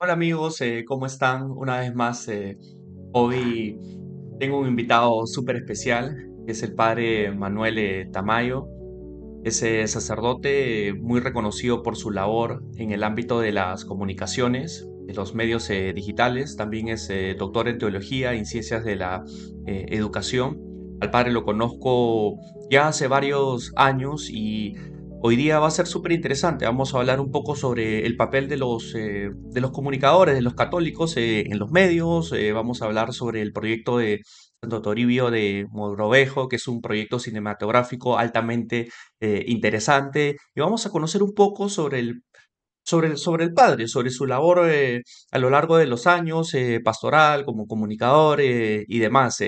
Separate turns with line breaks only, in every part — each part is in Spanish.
Hola amigos, ¿cómo están? Una vez más, hoy tengo un invitado súper especial, que es el padre Manuel Tamayo. Es sacerdote muy reconocido por su labor en el ámbito de las comunicaciones, de los medios digitales. También es doctor en teología y en ciencias de la educación. Al padre lo conozco ya hace varios años y hoy día va a ser súper interesante. Vamos a hablar un poco sobre el papel de los comunicadores, de los católicos en los medios. Vamos a hablar sobre el proyecto de Santo Toribio de Mogrovejo, que es un proyecto cinematográfico altamente interesante. Y vamos a conocer un poco sobre el padre, sobre su labor a lo largo de los años, pastoral, como comunicador y demás.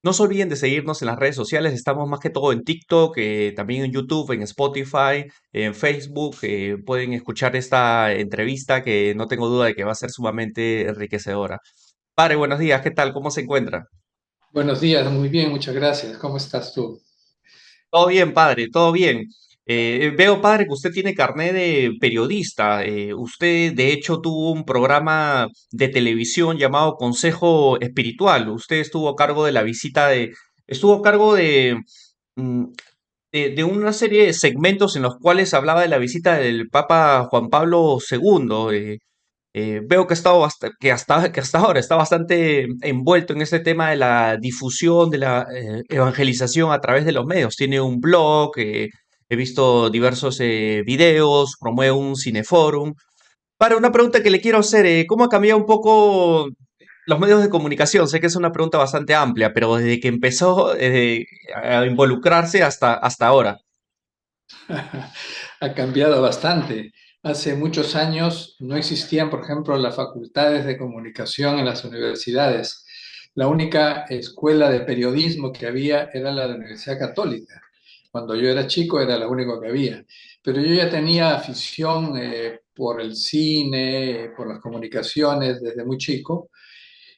No se olviden de seguirnos en las redes sociales, estamos más que todo en TikTok, también en YouTube, en Spotify, en Facebook. Pueden escuchar esta entrevista que no tengo duda de que va a ser sumamente enriquecedora. Padre, buenos días, ¿qué tal? ¿Cómo se encuentra?
Buenos días, muy bien, muchas gracias. ¿Cómo estás tú?
Todo bien, padre, todo bien. Veo, padre, que usted tiene carné de periodista. Usted, de hecho, tuvo un programa de televisión llamado Consejo Espiritual. Usted estuvo a cargo de la visita estuvo a cargo mm, de una serie de segmentos en los cuales hablaba de la visita del Papa Juan Pablo II. Veo que, ha estado que hasta ahora está bastante envuelto en este tema de la difusión, de la evangelización a través de los medios. Tiene un blog, he visto diversos videos, promueve un cineforum. Para una pregunta que le quiero hacer, ¿cómo ha cambiado un poco los medios de comunicación? Sé que es una pregunta bastante amplia, pero desde que empezó a involucrarse hasta ahora.
Ha cambiado bastante. Hace muchos años no existían, por ejemplo, las facultades de comunicación en las universidades. La única escuela de periodismo que había era la de la Universidad Católica. Cuando yo era chico era la única que había. Pero yo ya tenía afición por el cine, por las comunicaciones desde muy chico.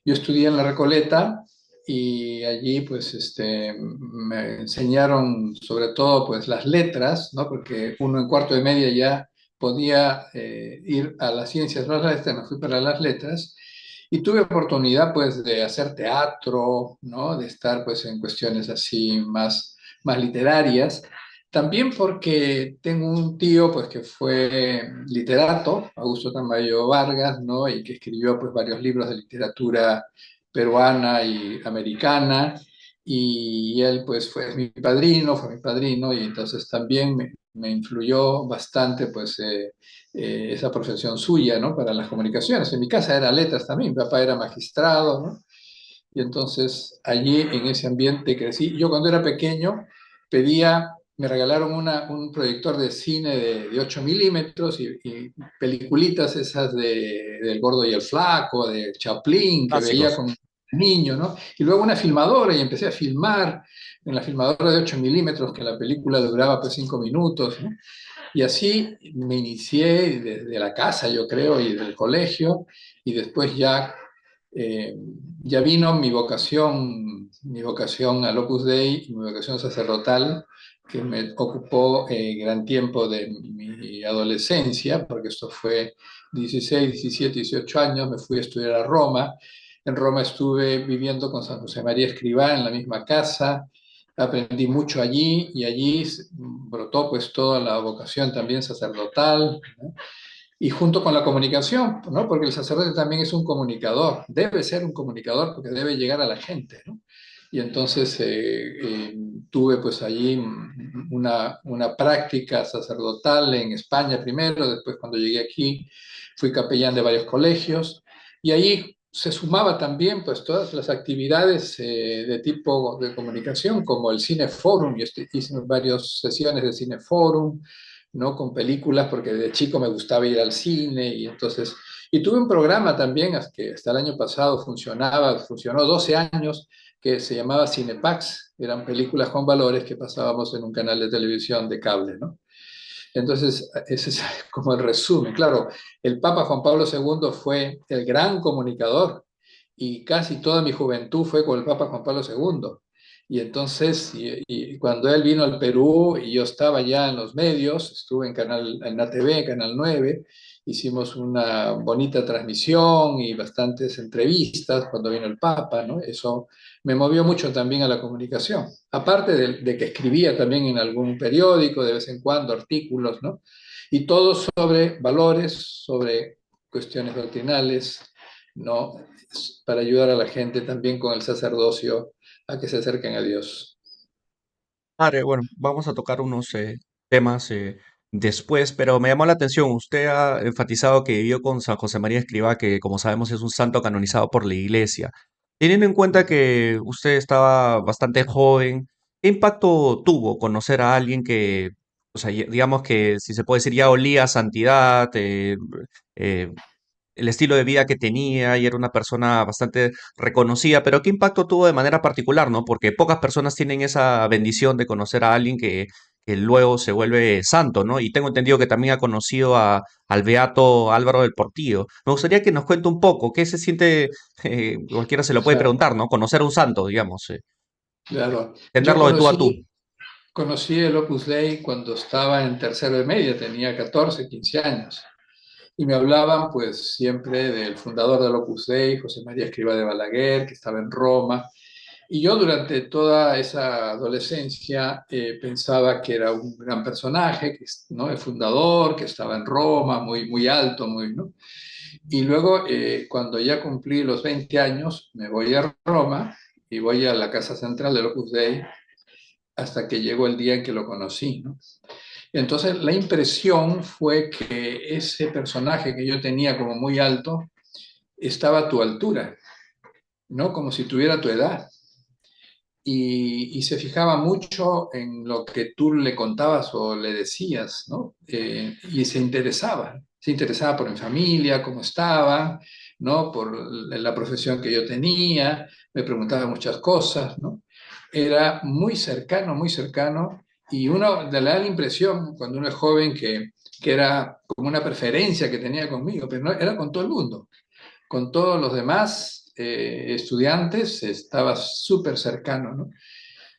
Yo estudié en La Recoleta y allí pues me enseñaron sobre todo pues las letras, ¿no? Porque uno en cuarto de media ya podía ir a las ciencias, no a las letras, me fui para las letras y tuve oportunidad pues de hacer teatro, ¿no? De estar pues en cuestiones así más literarias. También porque tengo un tío pues que fue literato, Augusto Tamayo Vargas, ¿no? Y que escribió pues varios libros de literatura peruana y americana. Y él pues fue mi padrino y entonces también me influyó bastante pues esa profesión suya, ¿no? Para las comunicaciones. En mi casa era letras también, mi papá era magistrado, ¿no? Y entonces allí en ese ambiente crecí. Yo cuando era pequeño pedía, me regalaron un proyector de cine de 8 milímetros y peliculitas esas del Gordo y el Flaco, de Chaplin, que veía
Clásicos.
con niño, ¿no? Y luego una filmadora y empecé a filmar en la filmadora de 8 milímetros, que la película duraba pues 5 minutos, ¿no? Y así me inicié desde la casa, yo creo, y del colegio, y después eh, ya vino mi vocación al Opus Dei, mi vocación sacerdotal, que me ocupó gran tiempo de mi adolescencia, porque esto fue 16, 17, 18 años, me fui a estudiar a Roma. En Roma estuve viviendo con San José María Escrivá en la misma casa, aprendí mucho allí y allí brotó pues toda la vocación también sacerdotal, ¿no? Y junto con la comunicación, ¿no? Porque el sacerdote también es un comunicador, debe ser un comunicador porque debe llegar a la gente, ¿no? Y entonces tuve pues allí una práctica sacerdotal en España primero, después cuando llegué aquí fui capellán de varios colegios y ahí se sumaba también pues todas las actividades de tipo de comunicación como el Cineforum, y hice varias sesiones de Cineforum, ¿no? Con películas, porque de chico me gustaba ir al cine y entonces, y tuve un programa también que hasta el año pasado funcionó 12 años, que se llamaba Cinepax, eran películas con valores que pasábamos en un canal de televisión de cable, ¿no? Entonces, ese es como el resumen. Claro, el Papa Juan Pablo II fue el gran comunicador y casi toda mi juventud fue con el Papa Juan Pablo II. Y entonces, y cuando él vino al Perú y yo estaba ya en los medios, estuve en ATV, Canal 9, hicimos una bonita transmisión y bastantes entrevistas cuando vino el Papa, ¿no? Eso me movió mucho también a la comunicación. Aparte de que escribía también en algún periódico de vez en cuando, artículos, ¿no? Y todo sobre valores, sobre cuestiones doctrinales, ¿no? Para ayudar a la gente también con el sacerdocio a que se acerquen a Dios.
Padre, bueno, vamos a tocar unos temas después, pero me llamó la atención. Usted ha enfatizado que vivió con San José María Escrivá, que como sabemos es un santo canonizado por la Iglesia. Teniendo en cuenta que usted estaba bastante joven, ¿qué impacto tuvo conocer a alguien que, o sea, digamos que si se puede decir ya olía a santidad, eh, el estilo de vida que tenía y era una persona bastante reconocida, pero qué impacto tuvo de manera particular, ¿no? Porque pocas personas tienen esa bendición de conocer a alguien que luego se vuelve santo, ¿no? Y tengo entendido que también ha conocido al beato Álvaro del Portillo. Me gustaría que nos cuente un poco qué se siente, cualquiera se lo puede
Claro,
preguntar, ¿no? Conocer a un santo, digamos,
claro. Yo
tenerlo de tú a tú.
conocí el Opus Dei cuando estaba en tercero de media, tenía 14, 15 años. Y me hablaban pues siempre del fundador del Opus Dei, José María Escrivá de Balaguer, que estaba en Roma. Y yo durante toda esa adolescencia pensaba que era un gran personaje, que, ¿no? El fundador, que estaba en Roma, muy, muy alto, muy, ¿no? Y luego, cuando ya cumplí los 20 años, me voy a Roma y voy a la casa central del Opus Dei hasta que llegó el día en que lo conocí, ¿no? Entonces, la impresión fue que ese personaje que yo tenía como muy alto estaba a tu altura, ¿no? Como si tuviera tu edad. Y se fijaba mucho en lo que tú le contabas o le decías, ¿no? Y se interesaba por mi familia, cómo estaba, ¿no? Por la profesión que yo tenía, me preguntaba muchas cosas, ¿no? Era muy cercano, y uno le da la impresión, cuando uno es joven, que era como una preferencia que tenía conmigo, pero no, era con todo el mundo, con todos los demás estudiantes, estaba súper cercano, ¿no?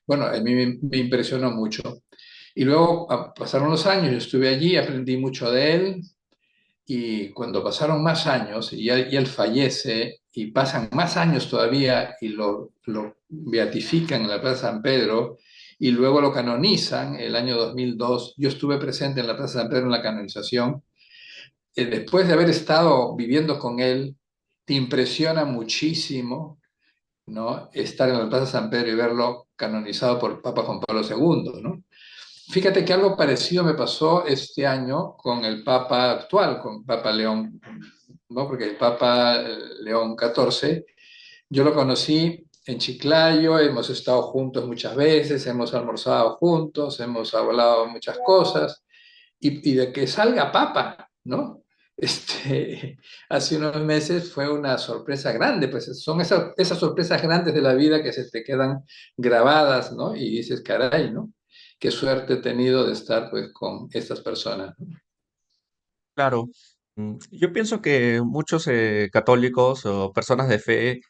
Bueno, a mí me impresionó mucho. Y luego pasaron los años, yo estuve allí, aprendí mucho de él, y cuando pasaron más años y él fallece y pasan más años todavía y lo beatifican en la Plaza San Pedro y luego lo canonizan el año 2002, yo estuve presente en la Plaza San Pedro en la canonización. Después de haber estado viviendo con él, te impresiona muchísimo, ¿no? Estar en la Plaza San Pedro y verlo canonizado por Papa Juan Pablo II, ¿no? Fíjate que algo parecido me pasó este año con el Papa actual, con Papa León, ¿no? Porque el Papa León XIV, yo lo conocí en Chiclayo, hemos estado juntos muchas veces, hemos almorzado juntos, hemos hablado muchas cosas, y de que salga Papa, ¿no? Este, hace unos meses fue una sorpresa grande, pues son esas sorpresas grandes de la vida que se te quedan grabadas, ¿no? Y dices, caray, ¿no? Qué suerte he tenido de estar pues con estas personas, ¿no?
Claro. Yo pienso que muchos católicos o personas de fe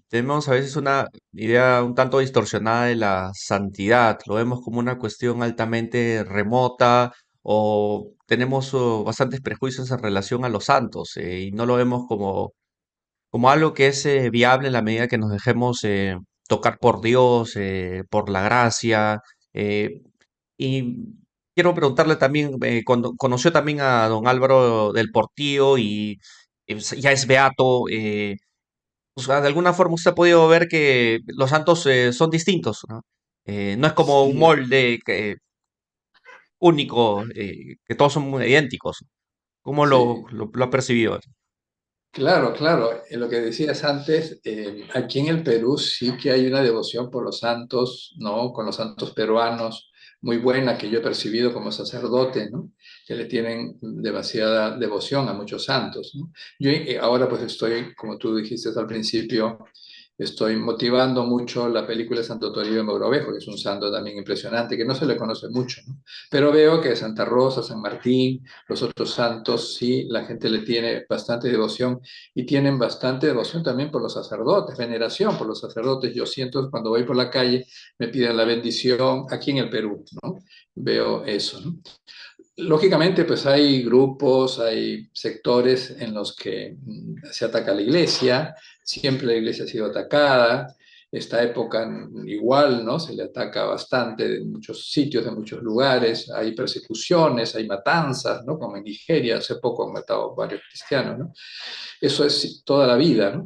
tenemos a veces una idea un tanto distorsionada de la santidad. Lo vemos como una cuestión altamente remota o tenemos bastantes prejuicios en relación a los santos y no lo vemos como algo que es viable en la medida que nos dejemos tocar por Dios, por la gracia. eh, y quiero preguntarle también, cuando conoció también a don Álvaro del Portillo y ya es beato, o sea, de alguna forma usted ha podido ver que los santos son distintos, ¿no? No es como un
Sí,
molde único, que todos son muy idénticos. ¿Cómo
sí.
lo ha percibido?
Claro, claro. Lo que decías antes, aquí en el Perú sí que hay una devoción por los santos, ¿no? Con los santos peruanos, muy buena, que yo he percibido como sacerdote, ¿no? Que le tienen demasiada devoción a muchos santos, ¿no? Yo ahora pues estoy, como tú dijiste al principio, estoy motivando mucho la película de Santo Toribio de Mogrovejo, que es un santo también impresionante, que no se le conoce mucho, ¿no? Pero veo que Santa Rosa, San Martín, los otros santos, sí, la gente le tiene bastante devoción, y tienen bastante devoción también por los sacerdotes, veneración por los sacerdotes. Yo siento que cuando voy por la calle me piden la bendición aquí en el Perú, ¿no? Veo eso, ¿no? lógicamente, pues hay grupos, hay sectores en los que se ataca a la iglesia, siempre la iglesia ha sido atacada, esta época igual, ¿no? Se le ataca bastante en muchos sitios, en muchos lugares, hay persecuciones, hay matanzas, ¿no? Como en Nigeria, hace poco han matado varios cristianos, ¿no? Eso es toda la vida, ¿no?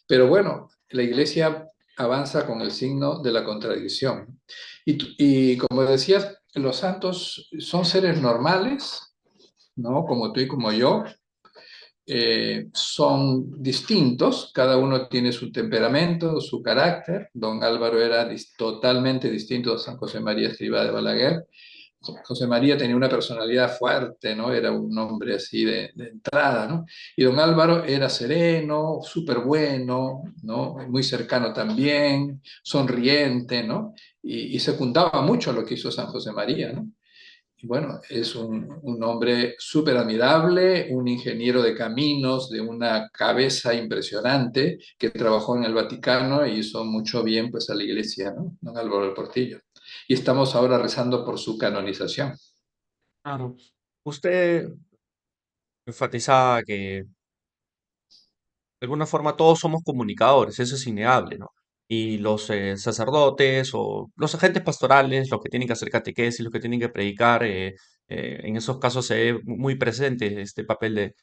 Pero bueno, la iglesia avanza con el signo de la contradicción. Y como decías, los santos son seres normales, ¿no? Como tú y como yo. Son distintos, cada uno tiene su temperamento, su carácter. Don Álvaro era totalmente distinto a San José María Escrivá de Balaguer. José María tenía una personalidad fuerte, ¿no? Era un hombre así de entrada, ¿no? Y don Álvaro era sereno, súper bueno, ¿no? Muy cercano también, sonriente, ¿no? Y secundaba mucho lo que hizo San José María, ¿no? Y bueno, es un hombre súper admirable, un ingeniero de caminos, de una cabeza impresionante, que trabajó en el Vaticano y hizo mucho bien pues a la iglesia, ¿no? Don Álvaro del Portillo. Y estamos ahora rezando por su canonización.
Claro. Usted enfatizaba que de alguna forma todos somos comunicadores, eso es innegable, ¿no? Y los sacerdotes o los agentes pastorales, los que tienen que hacer catequesis, los que tienen que predicar, en esos casos se ve muy presente este papel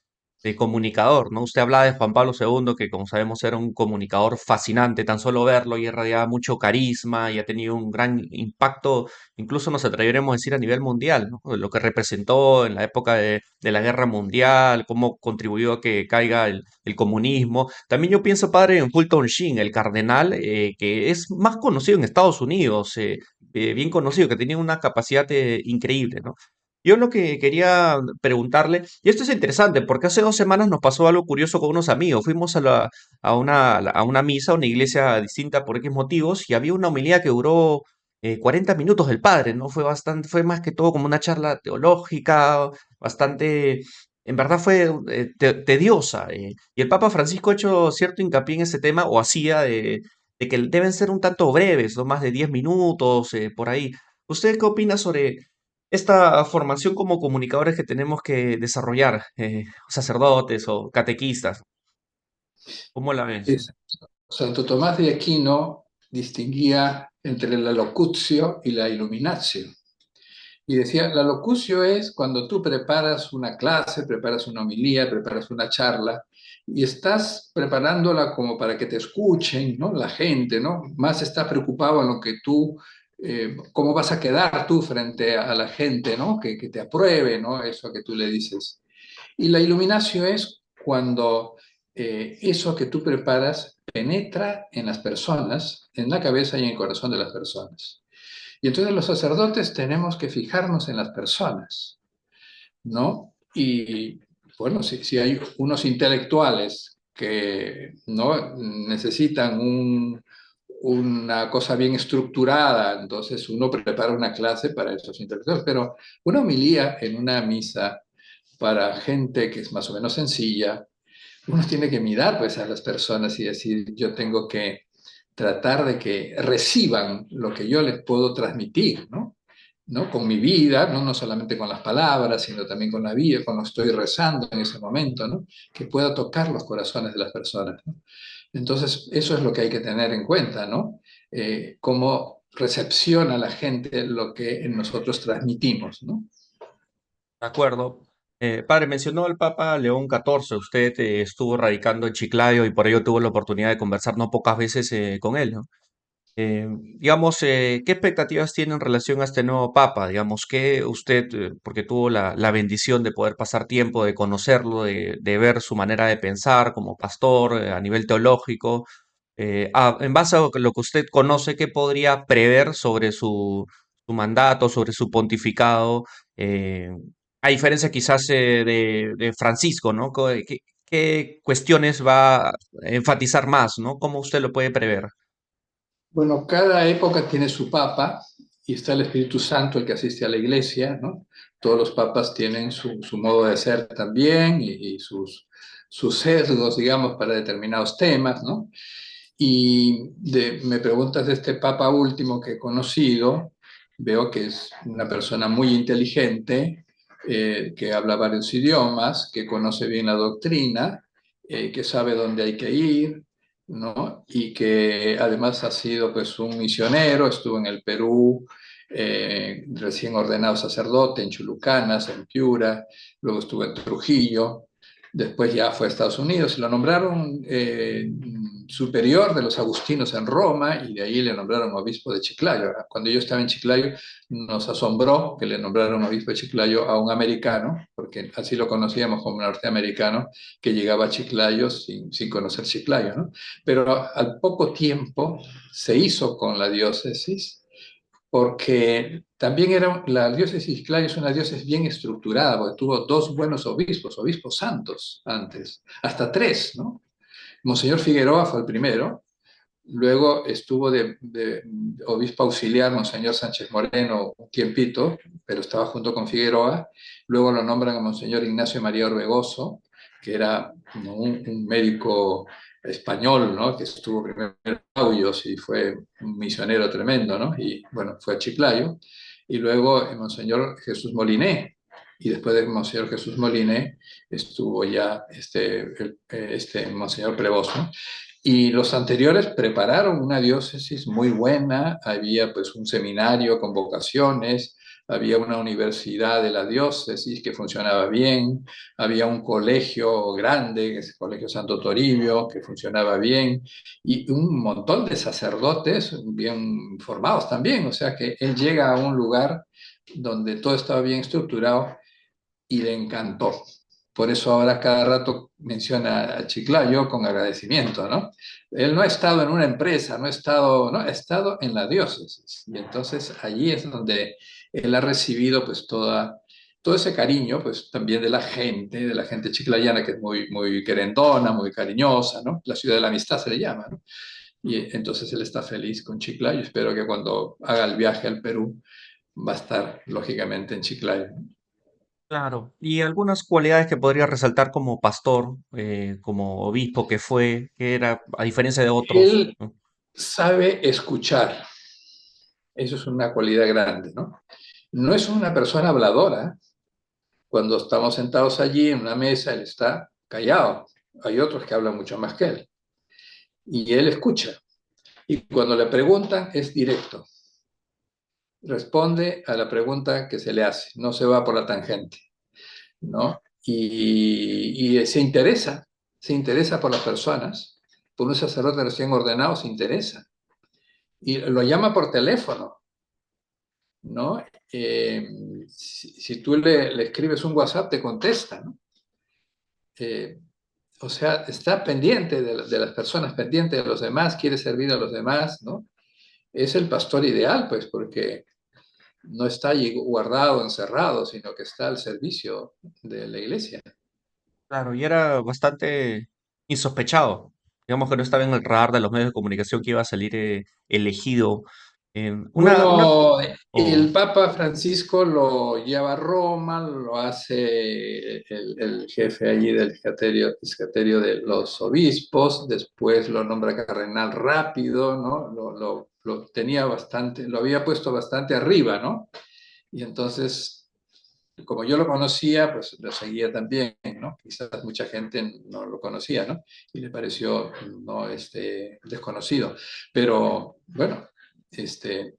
de comunicador, ¿no? Usted hablaba de Juan Pablo II, que como sabemos era un comunicador fascinante, tan solo verlo y irradiaba mucho carisma y ha tenido un gran impacto, incluso nos atreveremos a decir a nivel mundial, ¿no? Lo que representó en la época de la Guerra Mundial, cómo contribuyó a que caiga el comunismo. También yo pienso, padre, en Fulton Sheen, el cardenal, que es más conocido en Estados Unidos, bien conocido, que tenía una capacidad increíble, ¿no? Yo lo que quería preguntarle, y esto es interesante, porque hace 2 semanas nos pasó algo curioso con unos amigos. Fuimos a una misa, a una iglesia distinta por X motivos, y había una homilía que duró 40 minutos del padre, ¿no? Fue más que todo como una charla teológica, bastante, en verdad fue tediosa. Y el Papa Francisco ha hecho cierto hincapié en ese tema, o hacía, de que deben ser un tanto breves, no más de 10 minutos, por ahí. ¿Usted qué opina sobre esta formación como comunicadores que tenemos que desarrollar, sacerdotes o catequistas? ¿Cómo la ves?
Es- Santo Tomás de Aquino distinguía entre la locutio y la illuminatio. Y decía, la locucio es cuando tú preparas una clase, preparas una homilía, preparas una charla y estás preparándola como para que te escuchen, ¿no? La gente, ¿no? Más está preocupado en lo que tú, cómo vas a quedar tú frente a la gente, ¿no? Que te apruebe, ¿no? Eso que tú le dices. Y la iluminación es cuando eso que tú preparas penetra en las personas, en la cabeza y en el corazón de las personas. Y entonces los sacerdotes tenemos que fijarnos en las personas, ¿no? Y bueno, si hay unos intelectuales que no necesitan una cosa bien estructurada, entonces uno prepara una clase para esos intelectuales, pero una homilía en una misa para gente que es más o menos sencilla, uno tiene que mirar pues a las personas y decir, yo tengo que tratar de que reciban lo que yo les puedo transmitir, ¿no? ¿No? Con mi vida, ¿no? No solamente con las palabras, sino también con la vida, cuando estoy rezando en ese momento, ¿no? Que pueda tocar los corazones de las personas, ¿no? Entonces, eso es lo que hay que tener en cuenta, ¿no? Cómo recepciona la gente lo que nosotros transmitimos, ¿no?
De acuerdo. Padre, mencionó al Papa León XIV. Usted estuvo radicando en Chiclayo y por ello tuvo la oportunidad de conversar no pocas veces con él, ¿no? Eh, digamos, ¿qué expectativas tiene en relación a este nuevo Papa? Digamos, que usted, porque tuvo la bendición de poder pasar tiempo, de conocerlo, de ver su manera de pensar como pastor, a nivel teológico, en base a lo que usted conoce, ¿qué podría prever sobre su mandato, sobre su pontificado? eh, a diferencia quizás de Francisco, ¿no? ¿Qué cuestiones va a enfatizar más, ¿no? ¿Cómo usted lo puede prever?
Bueno, cada época tiene su papa y está el Espíritu Santo, el que asiste a la iglesia, ¿no? Todos los papas tienen su modo de ser también y sus sesgos, digamos, para determinados temas, ¿no? Me preguntas de este papa último que he conocido, veo que es una persona muy inteligente, que habla varios idiomas, que conoce bien la doctrina, que sabe dónde hay que ir, ¿no? Y que además ha sido pues un misionero, estuvo en el Perú, recién ordenado sacerdote en Chulucanas, en Piura, luego estuvo en Trujillo, después ya fue a Estados Unidos y lo nombraron superior de los agustinos en Roma y de ahí le nombraron obispo de Chiclayo. Cuando yo estaba en Chiclayo nos asombró que le nombraron obispo de Chiclayo a un americano, porque así lo conocíamos como norteamericano, que llegaba a Chiclayo sin conocer Chiclayo, ¿no? Pero al poco tiempo se hizo con la diócesis porque también era, la diócesis de Chiclayo es una diócesis bien estructurada, porque tuvo dos buenos obispos, obispos santos antes, hasta tres, ¿no? Monseñor Figueroa fue el primero, luego estuvo de obispo auxiliar Monseñor Sánchez Moreno un tiempito, pero estaba junto con Figueroa, luego lo nombran a Monseñor Ignacio María Orbegoso, que era, ¿no?, un médico español, ¿no?, que estuvo primero en Auyos y fue un misionero tremendo, ¿no? Y bueno, fue a Chiclayo, y luego Monseñor Jesús Moliné, y después de Monseñor Jesús Moliné estuvo ya este Monseñor Prevost, ¿no? Y los anteriores prepararon una diócesis muy buena, había pues un seminario con vocaciones, había una universidad de la diócesis que funcionaba bien, había un colegio grande, que es el Colegio Santo Toribio, que funcionaba bien, y un montón de sacerdotes bien formados también, o sea que él llega a un lugar donde todo estaba bien estructurado y le encantó. Por eso ahora cada rato menciona a Chiclayo con agradecimiento, ¿no? Él no ha estado en una empresa, no, ha estado en la diócesis. Y entonces allí es donde él ha recibido pues todo ese cariño, pues también de la gente chiclayana, que es muy querendona, muy cariñosa, ¿no? La ciudad de la amistad se le llama, ¿no? Y entonces él está feliz con Chiclayo. Espero que cuando haga el viaje al Perú va a estar lógicamente en Chiclayo, ¿no?
Claro. Y algunas cualidades que podría resaltar como pastor, como obispo que fue, que era, a diferencia de otros,
Él
¿no?
sabe escuchar. Eso es una cualidad grande, ¿no? No es una persona habladora. Cuando estamos sentados allí en una mesa, él está callado. Hay otros que hablan mucho más que él. Y él escucha. Y cuando le preguntan, es directo. Responde a la pregunta que se le hace. No se va por la tangente, ¿no? Y se interesa por las personas. Por un sacerdote recién ordenado se interesa. Y lo llama por teléfono, ¿no? Eh, si tú le escribes un WhatsApp, te contesta, ¿no? Eh, o sea, está pendiente de las personas, pendiente de los demás, quiere servir a los demás, ¿no? Es el pastor ideal, pues, porque no está allí guardado, encerrado, sino que está al servicio de la iglesia.
Claro, y era bastante insospechado. Digamos que no estaba en el radar de los medios de comunicación que iba a salir elegido. Una,
Bueno, el
o
Papa Francisco lo lleva a Roma, lo hace el jefe allí del episcatorio de los obispos, después lo nombra cardenal rápido, ¿no? Lo tenía bastante, lo había puesto bastante arriba, ¿no? Y entonces, como yo lo conocía, pues lo seguía también, ¿no? Quizás mucha gente no lo conocía, ¿no? Y le pareció, no, desconocido. Pero bueno, este,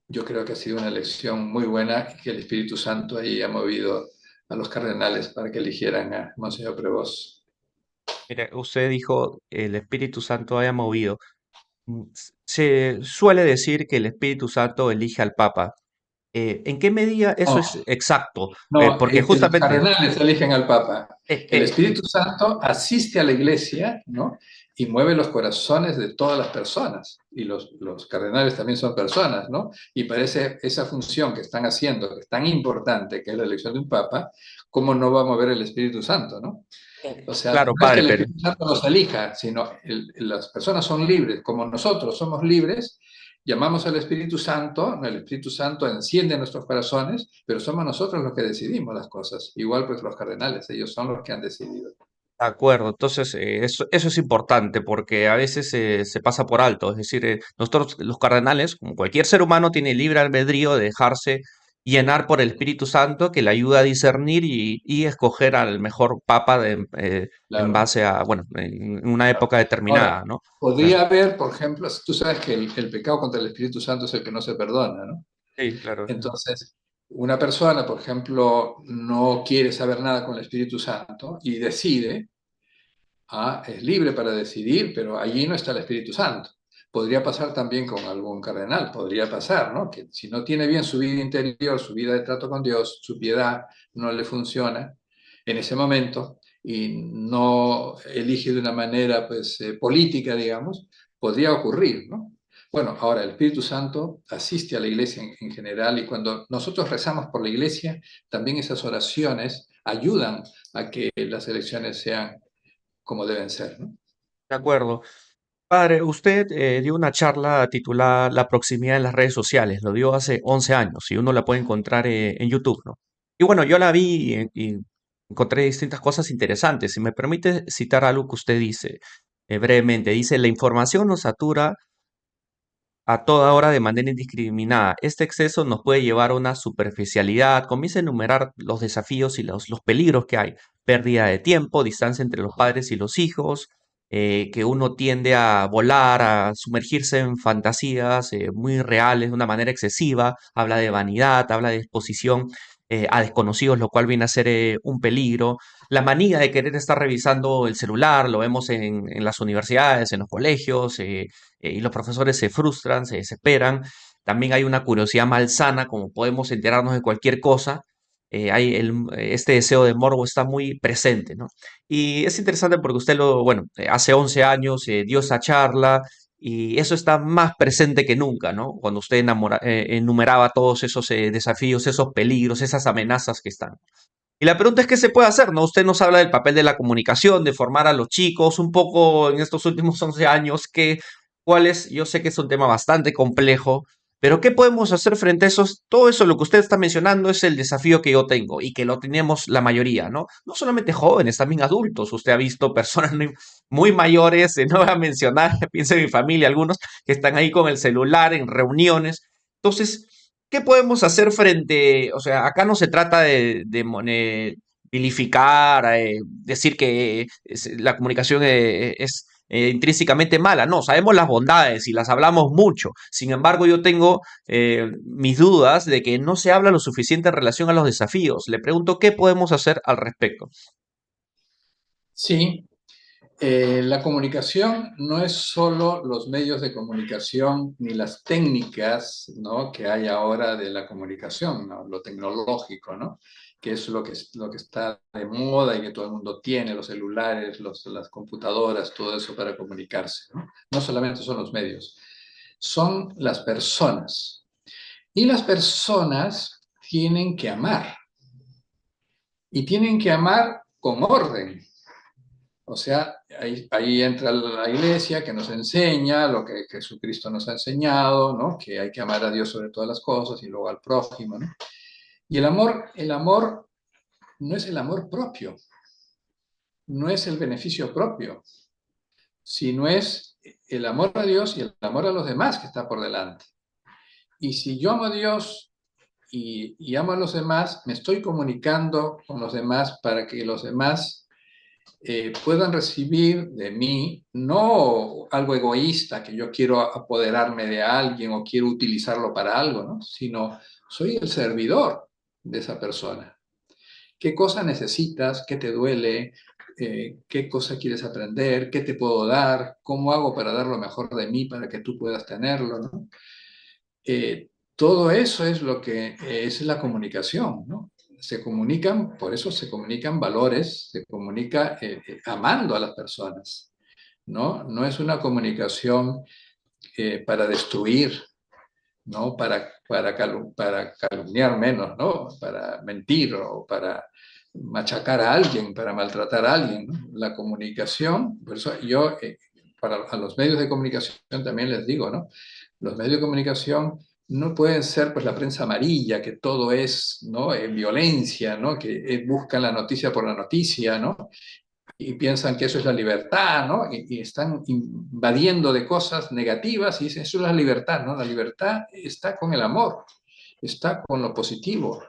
yo creo que ha sido una elección muy buena y que el Espíritu Santo ahí ha movido a los cardenales para que eligieran a Monseñor Prevost.
mira, usted dijo el Espíritu Santo haya movido. Se suele decir que el Espíritu Santo elige al Papa. ¿En qué medida eso
No,
es exacto?
no,
Porque
los
justamente,
cardenales eligen al Papa.
eh,
El
eh,
Espíritu Santo asiste a la iglesia, ¿no? Y mueve los corazones de todas las personas. Y los cardenales también son personas, ¿no? Y parece esa función que están haciendo, que es tan importante, que es la elección de un Papa, ¿cómo no va a mover el Espíritu Santo, ¿no? O sea,
claro,
no es que
padre,
el
pero
Espíritu Santo los elija, sino las personas son libres, como nosotros somos libres, llamamos al Espíritu Santo, el Espíritu Santo enciende nuestros corazones, pero somos nosotros los que decidimos las cosas. Igual pues los cardenales, ellos son los que han decidido.
de acuerdo. Entonces, eso es importante porque a veces se pasa por alto. Es decir, nosotros los cardenales, como cualquier ser humano, tiene libre albedrío de dejarse llenar por el Espíritu Santo que le ayuda a discernir y escoger al mejor papa en
Claro,
base a, bueno, en una
claro.
época
Ahora,
determinada, ¿no? Claro.
podría haber, por ejemplo, tú sabes que el pecado contra el Espíritu Santo es el que no se perdona, ¿no?
Sí, claro.
Entonces, una persona, por ejemplo, no quiere saber nada con el Espíritu Santo y decide, es libre para decidir, pero allí no está el Espíritu Santo. Podría pasar también con algún cardenal, podría pasar, ¿no? Que si no tiene bien su vida interior, su vida de trato con Dios, su piedad no le funciona en ese momento y no elige de una manera pues, política, digamos, podría ocurrir, ¿no? Bueno, ahora el Espíritu Santo asiste a la iglesia en general y cuando nosotros rezamos por la iglesia, también esas oraciones ayudan a que las elecciones sean como deben ser, ¿no?
De acuerdo. Padre, usted dio una charla titulada La proximidad en las redes sociales. Lo dio hace 11 años y uno la puede encontrar en YouTube, ¿no? Y bueno, yo la vi y encontré distintas cosas interesantes. Si me permite citar algo que usted dice brevemente, dice, la información nos satura a toda hora de manera indiscriminada. Este exceso nos puede llevar a una superficialidad. Comienza a enumerar los desafíos y los peligros que hay. Pérdida de tiempo, distancia entre los padres y los hijos, que uno tiende a volar, a sumergirse en fantasías muy reales de una manera excesiva. Habla de vanidad, habla de exposición a desconocidos, lo cual viene a ser un peligro. La manía de querer estar revisando el celular, lo vemos en las universidades, en los colegios, y los profesores se frustran, se desesperan. También hay una curiosidad malsana, como podemos enterarnos de cualquier cosa. Este deseo de morbo está muy presente, ¿no? Y es interesante porque usted bueno, hace 11 años dio esa charla y eso está más presente que nunca, ¿no? Cuando usted enumeraba todos esos desafíos, esos peligros, esas amenazas que están. Y la pregunta es, ¿qué se puede hacer? ¿No? Usted nos habla del papel de la comunicación, de formar a los chicos, un poco en estos últimos 11 años, yo sé que es un tema bastante complejo, pero ¿qué podemos hacer frente a esos? Todo eso, lo que usted está mencionando, es el desafío que yo tengo y que lo tenemos la mayoría, ¿no? No solamente jóvenes, también adultos. Usted ha visto personas muy mayores, no voy a mencionar, piensa en mi familia, algunos que están ahí con el celular en reuniones. Entonces, ¿qué podemos hacer frente? O sea, acá no se trata vilificar, decir que la comunicación es intrínsecamente mala. No, sabemos las bondades y las hablamos mucho. Sin embargo, yo tengo mis dudas de que no se habla lo suficiente en relación a los desafíos. Le pregunto, ¿qué podemos hacer al respecto?
Sí, la comunicación no es solo los medios de comunicación ni las técnicas, ¿no?, que hay ahora de la comunicación, ¿no?, lo tecnológico, ¿no?, que es lo que está de moda y que todo el mundo tiene, los celulares, las computadoras, todo eso para comunicarse, ¿no? No solamente son los medios, son las personas. Y las personas tienen que amar y tienen que amar con orden. O sea, ahí entra la iglesia que nos enseña lo que Jesucristo nos ha enseñado, ¿no? Que hay que amar a Dios sobre todas las cosas y luego al prójimo, ¿no? Y el amor no es el amor propio, no es el beneficio propio, sino es el amor a Dios y el amor a los demás que está por delante. Y si yo amo a Dios y amo a los demás, me estoy comunicando con los demás para que los demás puedan recibir de mí no algo egoísta, que yo quiero apoderarme de alguien o quiero utilizarlo para algo, ¿no?, sino soy el servidor de esa persona. ¿Qué cosa necesitas? ¿Qué te duele? ¿Qué cosa quieres aprender? ¿Qué te puedo dar? ¿Cómo hago para dar lo mejor de mí para que tú puedas tenerlo, ¿no? Todo eso es lo que es la comunicación, ¿no? Se comunican, por eso se comunican valores, se comunica amando a las personas, ¿no? No es una comunicación para destruir, ¿no? Para calumniar menos, ¿no? Para mentir o para machacar a alguien, para maltratar a alguien, ¿no? La comunicación, por eso yo a los medios de comunicación también les digo, ¿no? Los medios de comunicación no pueden ser pues la prensa amarilla, que todo es, ¿no?, violencia, ¿no?, que buscan la noticia por la noticia, ¿no?, y piensan que eso es la libertad, ¿no?, y están invadiendo de cosas negativas y dicen, eso es la libertad, ¿no? La libertad está con el amor. está con lo positivo.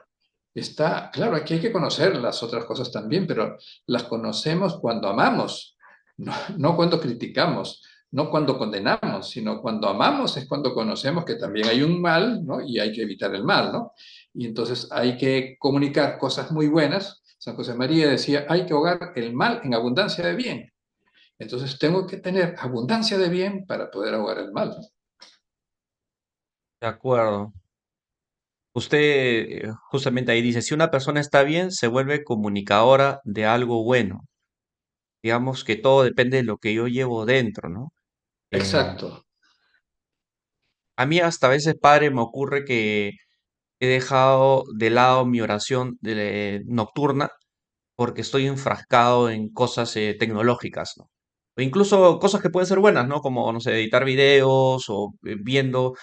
Está, claro, aquí hay que conocer las otras cosas también, pero las conocemos cuando amamos, no cuando criticamos, no cuando condenamos, sino cuando amamos es cuando conocemos que también hay un mal, ¿no? Y hay que evitar el mal, ¿no? Y entonces hay que comunicar cosas muy buenas. San José María decía, hay que ahogar el mal en abundancia de bien. Entonces tengo que tener abundancia de bien para poder ahogar el mal.
De acuerdo. Usted justamente ahí dice, si una persona está bien, se vuelve comunicadora de algo bueno. Digamos que todo depende de lo que yo llevo dentro, ¿no? Eh,
Exacto.
a mí hasta a veces, padre, me ocurre que he dejado de lado mi oración nocturna porque estoy enfrascado en cosas tecnológicas, ¿no? O incluso cosas que pueden ser buenas, ¿no? Como, no sé, editar videos o viendo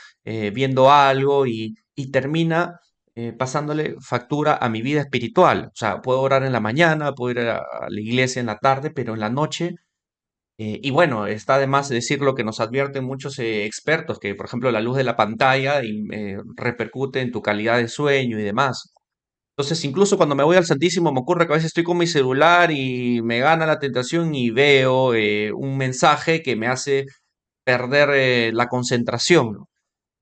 algo y termina pasándole factura a mi vida espiritual. O sea, puedo orar en la mañana, puedo ir a la iglesia en la tarde, pero en la noche y bueno, está de más decir lo que nos advierten muchos expertos, que por ejemplo la luz de la pantalla repercute en tu calidad de sueño y demás. Entonces, incluso cuando me voy al Santísimo, me ocurre que a veces estoy con mi celular y me gana la tentación y veo un mensaje que me hace perder la concentración, ¿no?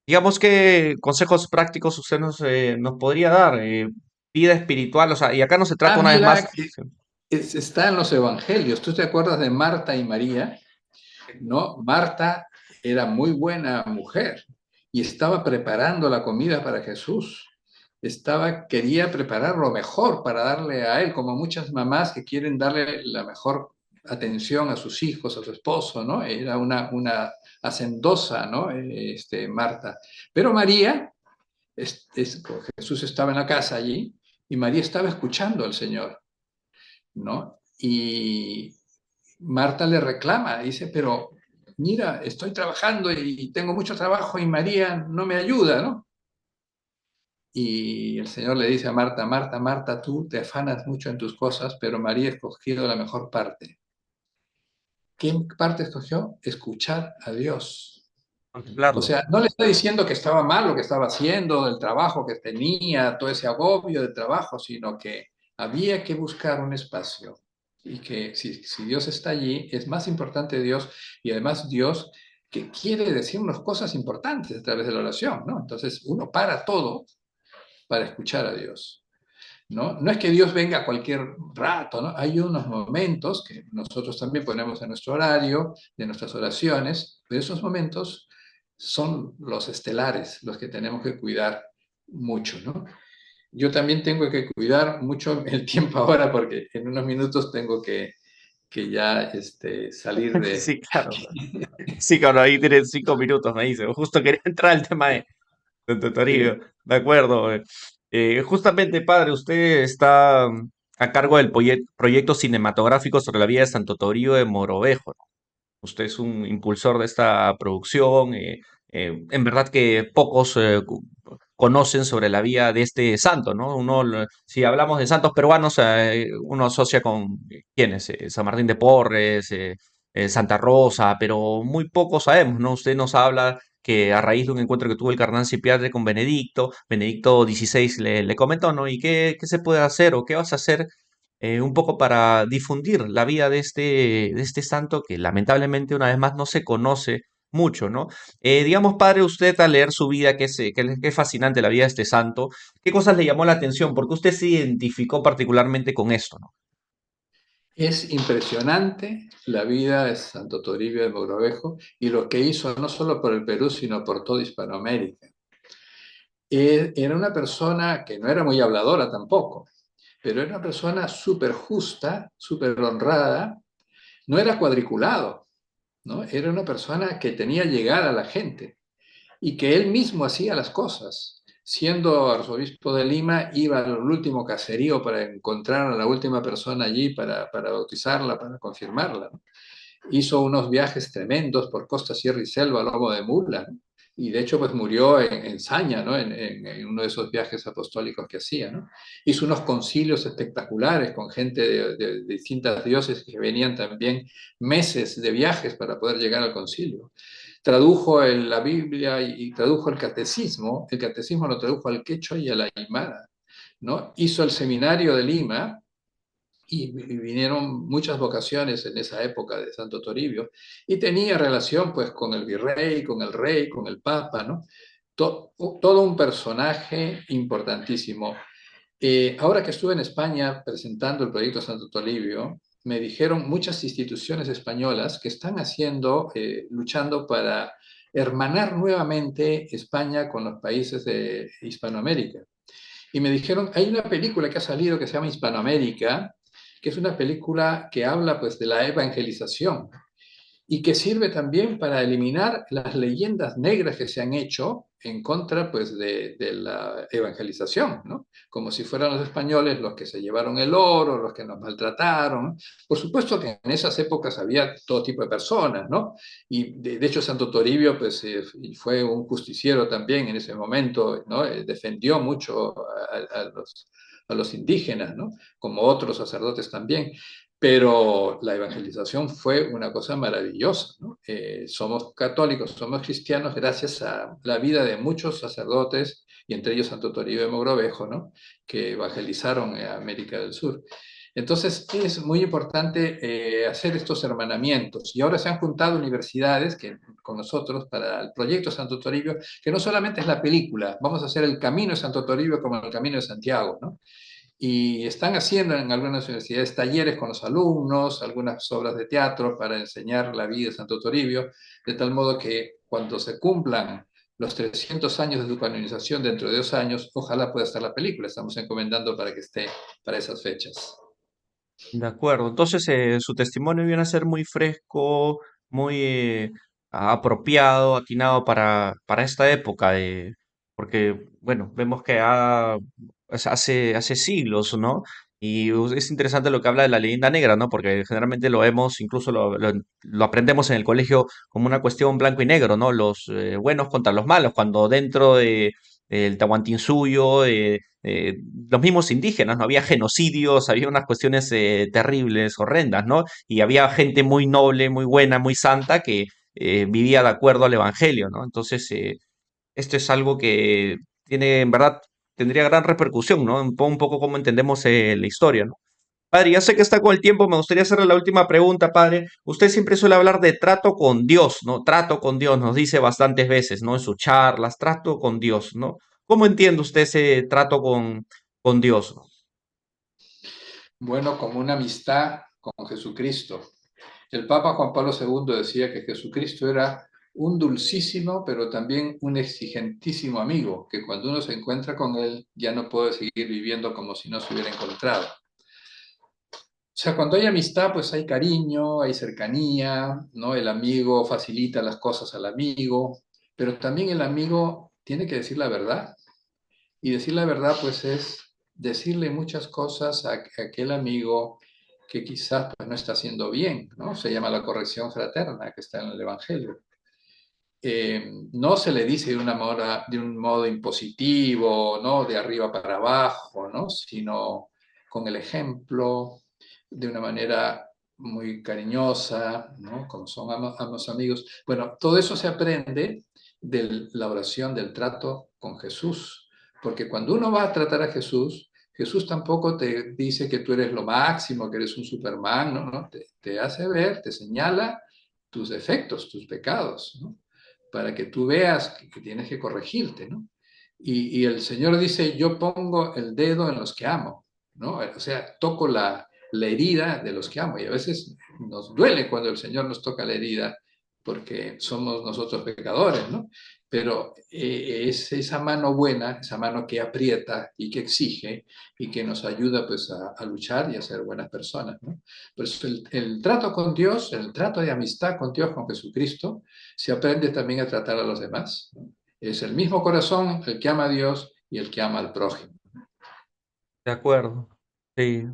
Digamos que consejos prácticos usted nos podría dar, vida espiritual, o sea, y acá no se trata
Ah,
una vez
mira,
más. Sí.
está en los evangelios. ¿Tú te acuerdas de Marta y María? ¿No? Marta era muy buena mujer y estaba preparando la comida para Jesús. Quería preparar lo mejor para darle a él, como muchas mamás que quieren darle la mejor atención a sus hijos, a su esposo, ¿no? Era una hacendosa, ¿no? Marta. Pero María, Jesús estaba en la casa allí y María estaba escuchando al Señor, ¿no? Y Marta le reclama, dice, pero mira, estoy trabajando y tengo mucho trabajo y María no me ayuda, ¿no? Y el Señor le dice a Marta, Marta, Marta, tú te afanas mucho en tus cosas, pero María ha escogido la mejor parte. ¿Qué parte escogió? Escuchar a Dios. O
Contemplarlo.
sea, no le está diciendo que estaba mal lo que estaba haciendo, el trabajo que tenía, todo ese agobio de trabajo, sino que había que buscar un espacio y que si Dios está allí, es más importante Dios y además Dios que quiere decirnos cosas importantes a través de la oración, ¿no? Entonces uno para todo para escuchar a Dios, ¿no? No es que Dios venga a cualquier rato, ¿no? Hay unos momentos que nosotros también ponemos en nuestro horario, de nuestras oraciones, pero esos momentos son los estelares, los que tenemos que cuidar mucho, ¿no? Yo también tengo que cuidar mucho el tiempo ahora porque en unos minutos tengo que ya salir de...
Sí, claro. Sí, claro, ahí tiene 5 minutos, me dice. Justo quería entrar al tema de tu
¿Sí?
Toribio. De acuerdo. Justamente, padre, usted está a cargo del proyecto cinematográfico sobre la vida de Santo Toribio de Mogrovejo, ¿no? Usted es un impulsor de esta producción. En verdad que pocos conocen sobre la vida de este santo, ¿no? Si hablamos de santos peruanos, uno asocia con quiénes, San Martín de Porres, Santa Rosa, pero muy poco sabemos, ¿no? Usted nos habla que a raíz de un encuentro que tuvo el cardenal Cipiate con Benedicto, Benedicto XVI le comentó, ¿no? ¿Y qué se puede hacer o qué vas a hacer un poco para difundir la vida de este santo que lamentablemente una vez más no se conoce mucho, ¿no? Digamos, padre, usted al leer su vida, que es fascinante la vida de este santo, ¿qué cosas le llamó la atención? Porque usted se identificó particularmente con esto, ¿no?
Es impresionante la vida de Santo Toribio de Mogrovejo y lo que hizo no solo por el Perú, sino por toda Hispanoamérica. Era una persona que no era muy habladora tampoco, pero era una persona súper justa, súper honrada, no era cuadriculado, ¿no? Era una persona que tenía llegada a la gente y que él mismo hacía las cosas. Siendo arzobispo de Lima, iba al último caserío para encontrar a la última persona allí para bautizarla, para confirmarla, ¿no? Hizo unos viajes tremendos por costa, sierra y selva, lomo de mula, ¿no? Y de hecho pues murió en Saña, ¿no? En uno de esos viajes apostólicos que hacía, ¿no? Hizo unos concilios espectaculares con gente de distintas diócesis que venían también meses de viajes para poder llegar al concilio. tradujo la Biblia y tradujo el catecismo lo tradujo al quechua y a la aymara, ¿no? Hizo el seminario de Lima y vinieron muchas vocaciones en esa época de Santo Toribio y tenía relación pues con el virrey, con el rey, con el papa, ¿no? Todo un personaje importantísimo. Ahora que estuve en España presentando el proyecto Santo Toribio, me dijeron muchas instituciones españolas que están luchando para hermanar nuevamente España con los países de Hispanoamérica. Y me dijeron, hay una película que ha salido que se llama Hispanoamérica, que es una película que habla pues de la evangelización y que sirve también para eliminar las leyendas negras que se han hecho en contra pues, de la evangelización, ¿no? Como si fueran los españoles los que se llevaron el oro, los que nos maltrataron. Por supuesto que en esas épocas había todo tipo de personas, ¿no? Y de hecho Santo Toribio pues, fue un justiciero también en ese momento, ¿no? Defendió mucho a los indígenas, ¿no? Como otros sacerdotes también, pero la evangelización fue una cosa maravillosa, ¿no? Somos católicos, somos cristianos gracias a la vida de muchos sacerdotes, y entre ellos Santo Toribio de Mogrovejo, ¿no? Que evangelizaron a América del Sur. Entonces es muy importante hacer estos hermanamientos. Y ahora se han juntado universidades con nosotros para el proyecto Santo Toribio, que no solamente es la película, vamos a hacer el camino de Santo Toribio como el camino de Santiago, ¿no? Y están haciendo en algunas universidades talleres con los alumnos, algunas obras de teatro para enseñar la vida de Santo Toribio, de tal modo que cuando se cumplan los 300 años de su canonización dentro de 2 años, ojalá pueda estar la película. Estamos encomendando para que esté para esas fechas.
De acuerdo. Entonces, su testimonio viene a ser muy fresco, muy apropiado, atinado para esta época porque, bueno, vemos que hace siglos, ¿no? Y es interesante lo que habla de la leyenda negra, ¿no? Porque generalmente lo vemos, incluso lo aprendemos en el colegio como una cuestión blanco y negro, ¿no? Los buenos contra los malos, cuando dentro del Tahuantinsuyo, los mismos indígenas, ¿no? Había genocidios, había unas cuestiones terribles, horrendas, ¿no? Y había gente muy noble, muy buena, muy santa que vivía de acuerdo al evangelio, ¿no? Entonces, esto es algo que tiene, en verdad, tendría gran repercusión, ¿no? Un poco cómo entendemos la historia, ¿no? Padre, ya sé que está con el tiempo, me gustaría hacerle la última pregunta, padre. Usted siempre suele hablar de trato con Dios, ¿no? Trato con Dios, nos dice bastantes veces, ¿no? En sus charlas, trato con Dios, ¿no? ¿Cómo entiende usted ese trato con Dios?
Bueno, como una amistad con Jesucristo. El Papa Juan Pablo II decía que Jesucristo era un dulcísimo, pero también un exigentísimo amigo, que cuando uno se encuentra con él ya no puede seguir viviendo como si no se hubiera encontrado. O sea, cuando hay amistad, pues hay cariño, hay cercanía, ¿no? El amigo facilita las cosas al amigo, pero también el amigo tiene que decir la verdad. Y decir la verdad, pues es decirle muchas cosas a aquel amigo que quizás pues, no está haciendo bien, ¿no? Se llama la corrección fraterna que está en el Evangelio. No se le dice de un modo impositivo, ¿no? De arriba para abajo, ¿no? Sino con el ejemplo, de una manera muy cariñosa, ¿no? Como son ambos amigos. Bueno, todo eso se aprende de la oración, del trato con Jesús, porque cuando uno va a tratar a Jesús, Jesús tampoco te dice que tú eres lo máximo, que eres un Superman, ¿no? ¿No? Te hace ver, te señala tus defectos, tus pecados, ¿no? Para que tú veas que tienes que corregirte, ¿no? Y el Señor dice, yo pongo el dedo en los que amo, ¿no? O sea, toco la herida de los que amo. Y a veces nos duele cuando el Señor nos toca la herida porque somos nosotros pecadores, ¿no? Pero es esa mano buena, esa mano que aprieta y que exige y que nos ayuda pues a luchar y a ser buenas personas, ¿no? Por eso el trato con Dios, el trato de amistad con Dios, con Jesucristo, se aprende también a tratar a los demás, ¿no? Es el mismo corazón el que ama a Dios y el que ama al prójimo.
De acuerdo. Sí.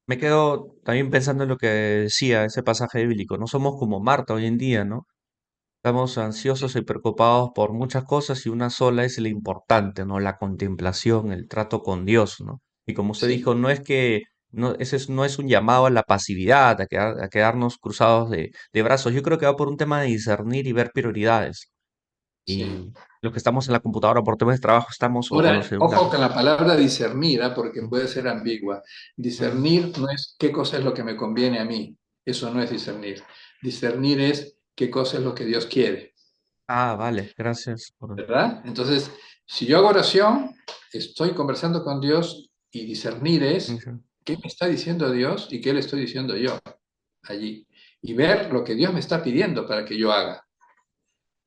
Me quedo también pensando en lo que decía ese pasaje bíblico. No somos como Marta hoy en día, ¿no? Estamos ansiosos y preocupados por muchas cosas y una sola es la importante, ¿no? La contemplación, el trato con Dios, ¿no? Y como usted
Sí,
dijo, no es que no, no es un llamado a la pasividad, a quedarnos cruzados de brazos. Yo creo que va por un tema de discernir y ver prioridades.
Sí.
Y los que estamos en la computadora por temas de trabajo estamos, o con los
Ahora, ojo
celulares.
con la palabra discernir, ¿ah? Porque
Mm,
puede ser ambigua.
mm.
Discernir no es qué cosa es lo que me conviene a mí. Eso no es discernir. Discernir es qué cosa es lo que Dios quiere,
Ah, vale, gracias por...
¿verdad? Entonces, si yo hago oración, estoy conversando con Dios y discernir es
Ujú.
qué me está diciendo Dios y qué le estoy diciendo yo allí. Y ver lo que Dios me está pidiendo para que yo haga.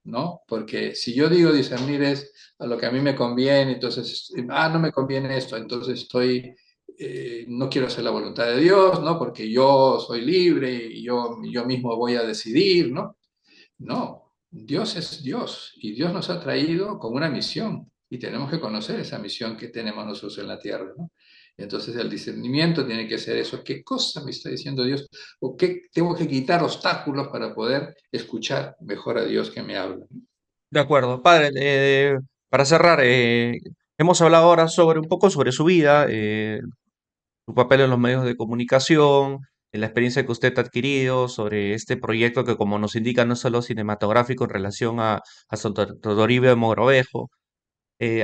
¿No? Porque si yo digo discernir es a lo que a mí me conviene, entonces, no me conviene esto, entonces no quiero hacer la voluntad de Dios, ¿no? Porque yo soy libre y yo mismo voy a decidir, ¿no? No, Dios es Dios y Dios nos ha traído con una misión y tenemos que conocer esa misión que tenemos nosotros en la tierra, ¿no? Entonces el discernimiento tiene que ser eso, ¿qué cosa me está diciendo Dios? ¿O qué tengo que quitar obstáculos para poder escuchar mejor a Dios que me habla?
De acuerdo. Padre, para cerrar, hemos hablado ahora sobre un poco sobre su vida, su papel en los medios de comunicación, en la experiencia que usted ha adquirido, sobre este proyecto que, como nos indica, no es solo cinematográfico en relación a Santo Toribio de Mogrovejo.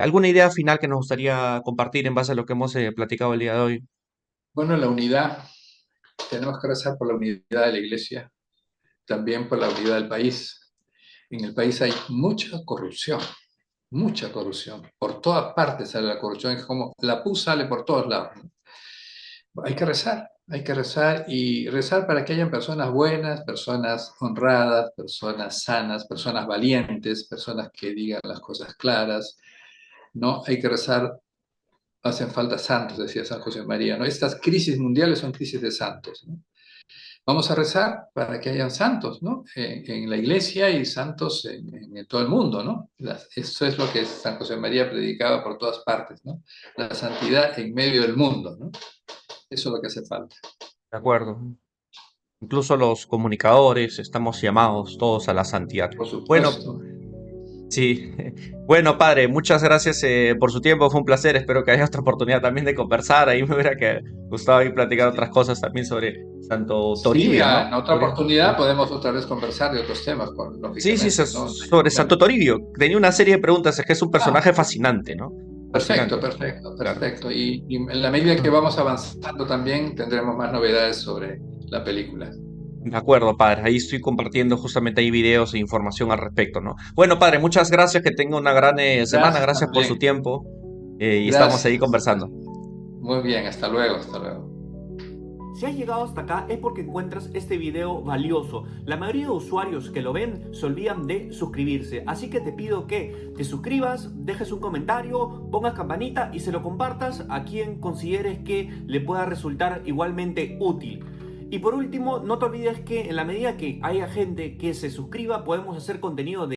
¿Alguna idea final que nos gustaría compartir en base a lo que hemos platicado el día de hoy?
Bueno, la unidad, tenemos que rezar por la unidad de la iglesia, también por la unidad del país. En el país hay mucha corrupción. Por todas partes sale la corrupción, es como la pus sale por todos lados. Hay que rezar y rezar para que hayan personas buenas, personas honradas, personas sanas, personas valientes, personas que digan las cosas claras. No, hay que rezar, hacen falta santos, decía San José María, ¿no? Estas crisis mundiales son crisis de santos, ¿no? Vamos a rezar para que hayan santos, ¿no? En la iglesia y santos en todo el mundo, ¿no? Eso es lo que San José María predicaba por todas partes, ¿no? La santidad en medio del mundo, ¿no? Eso es lo que hace falta.
De acuerdo. Incluso los comunicadores estamos llamados todos a la santidad.
Por
Bueno,
supuesto.
sí. Bueno, padre, muchas gracias por su tiempo. Fue un placer. Espero que haya otra oportunidad también de conversar. Ahí me hubiera gustado ir platicar otras
Sí,
cosas también sobre Santo
sí,
Toribio, ¿no?
en otra
Toribio.
oportunidad podemos otra vez conversar de otros temas,
Sí, sí,
lógicamente, ¿no? No hay
sobre Santo
problema.
Toribio. Tenía una serie de preguntas. Es que es un
Ah,
personaje fascinante, ¿no?
perfecto,
Fascinante.
perfecto,
Claro.
perfecto. Y en la medida que vamos avanzando también tendremos más novedades sobre la película.
De acuerdo, padre. Ahí estoy compartiendo justamente ahí videos e información al respecto, ¿no? Bueno, padre, muchas gracias. Que tenga una gran semana.
Gracias
Gracias por su
también.
tiempo. Y estamos ahí
Gracias.
conversando.
Muy bien, hasta luego, hasta luego.
Si has llegado hasta acá es porque encuentras este video valioso. La mayoría de usuarios que lo ven se olvidan de suscribirse. Así que te pido que te suscribas, dejes un comentario, pongas campanita y se lo compartas a quien consideres que le pueda resultar igualmente útil. Y por último, no te olvides que en la medida que haya gente que se suscriba, podemos hacer contenido de